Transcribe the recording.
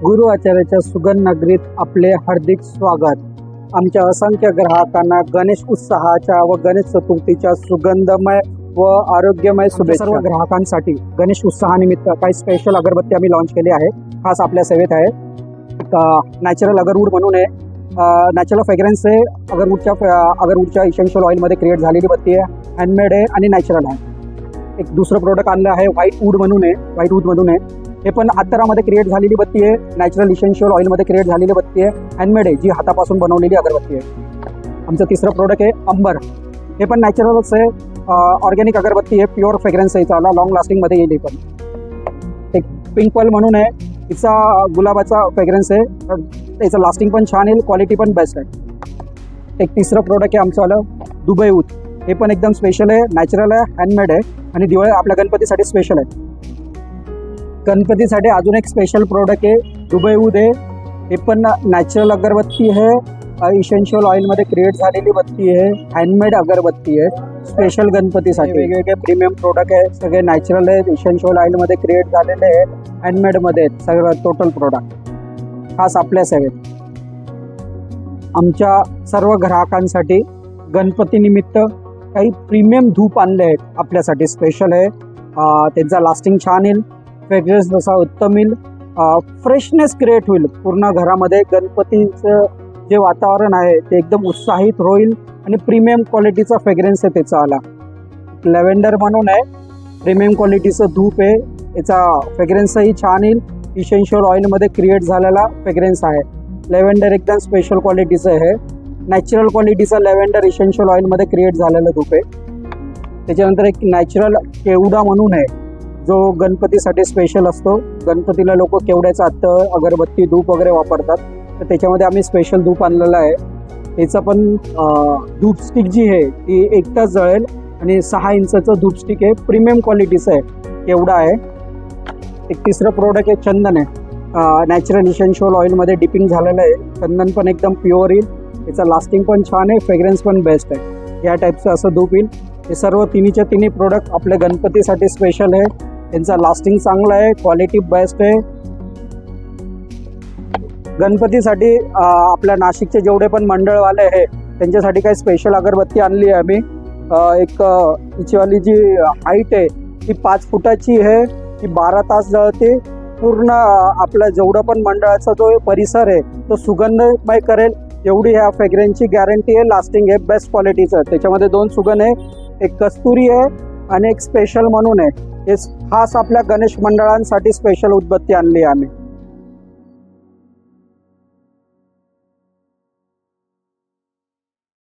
गुरु आचार्याच्या सुगंध नगरीत आपले हार्दिक स्वागत। आमच्या असंख्य ग्राहकांना गणेश उत्सवाच्या व गणेश चतुर्थीच्या सुगंधमय व आरोग्यमय शुभेच्छा। सर्व ग्राहकांसाठी गणेश उत्सवानिमित्त काही स्पेशल अगरबत्ती आम्ही लॉन्च केली आहे, खास आपल्या सेवेत आहे। एक नॅचरल अगरवूड म्हणून आहे, नॅचरल फ्रेग्रन्स आहे, अगरवूडच्या इसेन्शियल ऑइलमध्ये क्रिएट झालेली बत्ती आहे, हँडमेड आहे आणि नॅचरल आहे। एक दुसरं प्रोडक्ट आणलं आहे व्हाईट वूड म्हणून आहे, व्हाईट वूडमधून आहे, हे पण अत्तरामध्ये क्रिएट झालेली बत्ती आहे, नॅचरल इसेन्शियल ऑइलमध्ये क्रिएट झालेली बत्ती आहे, हँडमेड आहे, जी हातापासून बनवलेली अगरबत्ती आहे। आमचं तिसरं प्रोडक्ट आहे अंबर, हे पण नॅचरलच आहे, ऑर्गॅनिक अगरबत्ती आहे, प्युअर फ्रेग्रन्स आहे, चाला लॉंग लास्टिंगमध्ये येईल। पण एक पिंक पर्ल म्हणून आहे, तिचा गुलाबाचा फ्रेग्रन्स आहे, त्याचं लास्टिंग पण छान येईल, क्वालिटी पण बेस्ट आहे। एक तिसरं प्रोडक्ट आहे आमचं आलं दुबई ऊद, हे पण एकदम स्पेशल आहे, नॅचरल आहे, हँडमेड आहे आणि दिवाळी आपल्या गणपतीसाठी स्पेशल आहे। गणपतीसाठी अजून एक स्पेशल प्रोडक्ट आहे दुबई ऊद आहे, हे पण नॅचरल अगरबत्ती आहे, इसेन्शियल ऑइलमध्ये क्रिएट झालेली बत्ती आहे, हँडमेड अगरबत्ती आहे, स्पेशल गणपतीसाठी वेगवेगळे प्रीमियम प्रोडक्ट आहे, सगळे नॅचरल आहेत, इसेन्शियल ऑइलमध्ये क्रिएट झालेले आहे, हँडमेडमध्ये आहेत, सगळं टोटल प्रोडक्ट खास आपल्या सेवेत। आमच्या सर्व ग्राहकांसाठी गणपतीनिमित्त काही प्रीमियम धूप आणले आहेत आपल्यासाठी, स्पेशल आहे, त्यांचा लास्टिंग छान येईल, फ्रेग्रन्स जसा उत्तम येईल, फ्रेशनेस क्रिएट होईल पूर्ण घरामध्ये। गणपतीचं जे वातावरण आहे ते एकदम उत्साहित होईल आणि प्रीमियम क्वालिटीचा फ्रेग्रन्स आहे त्याचा आला। लॅव्हेंडर म्हणून आहे, प्रीमियम क्वालिटीचं धूप आहे, याचा फ्रेग्रन्सही छान येईल, इसेन्शियल ऑइलमध्ये क्रिएट झालेला फ्रेग्रन्स आहे। लॅव्हेंडर एकदम स्पेशल क्वालिटीचं आहे, नॅचरल क्वालिटीचा लॅव्हेंडर इसेन्शियल ऑइलमध्ये क्रिएट झालेलं धूप आहे। त्याच्यानंतर एक नॅचरल केवडा म्हणून आहे, जो गणपतीसाठी स्पेशल असतो, गणपतीला लोक केवड्याचं अत्तर, अगरबत्ती, धूप वगैरे वापरतात, तर त्याच्यामध्ये आम्ही स्पेशल धूप आणलेलं आहे। त्याचं पण धूप स्टिक जी आहे ती 1 तास जळेल आणि 6 इंचाचं धूप स्टिक आहे, प्रीमियम क्वालिटीचं आहे, केवडा आहे। एक तिसरं प्रोडक्ट आहे चंदन आहे, नॅचरल इसेन्शियल ऑइलमध्ये डिपिंग झालेलं आहे, चंदन पण एकदम प्युअर येईल, त्याचं लास्टिंग पण छान आहे, फ्रेग्रन्स पण बेस्ट आहे, या टाईपचं असं धूप येईल। हे सर्व तिन्हीच्या तिन्ही प्रोडक्ट आपल्या गणपतीसाठी स्पेशल आहे, त्यांचा लास्टिंग चांगला आहे, क्वालिटी बेस्ट आहे। गणपतीसाठी आपल्या नाशिकचे जेवढे पण मंडळवाले आहे त्यांच्यासाठी काही स्पेशल अगरबत्ती आणली आहे आम्ही। एक हिचीवाली जी हाईट आहे ती 5 फुटाची आहे, ती 12 तास जळते, पूर्ण आपला जेवढं पण मंडळाचा जो परिसर आहे तो सुगंधमय करेल एवढी ह्या फ्रेग्रन्सची गॅरंटी आहे, लास्टिंग आहे, बेस्ट क्वालिटीचं। त्याच्यामध्ये 2 सुगंध आहे, एक कस्तुरी आहे आणि एक स्पेशल म्हणून आहे, हे खास आपल्या गणेश मंडळांसाठी स्पेशल उदबत्ती आणली आहे आम्ही।